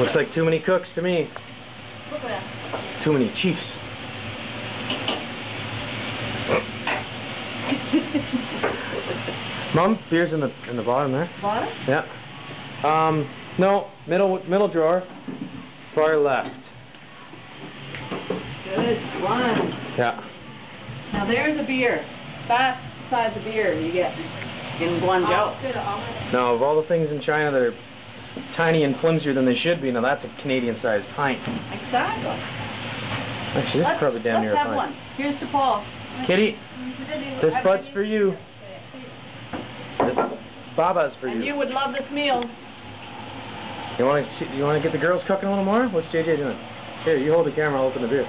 Looks like too many cooks to me. Look at that. Too many chiefs. Mom, beer's in the bottom there. Bottom? Yeah. No, middle drawer. Far left. Good one. Yeah. Now there's a beer. That size of beer you get in Guangzhou. Now, of all the things in China that are tiny and flimsier than they should be, now that's a Canadian-sized pint. Exactly. Actually, this is probably damn near a Let's have pint. one. Here's to Paul. Kitty, this bud's for you. This Baba's for And you. you would love this meal. You want to get the girls cooking a little more? What's JJ doing? Here, you hold the camera. I'll open the beer.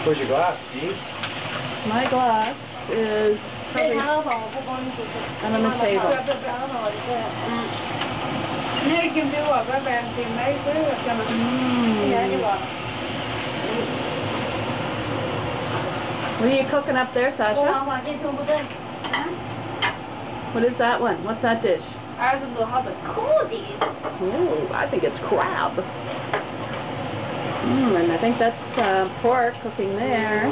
Where's your glass, Steve? My glass is probably on the table. What are you cooking up there, Sasha? What is that one? What's that dish? Ooh, I think it's crab. And I think that's pork cooking there.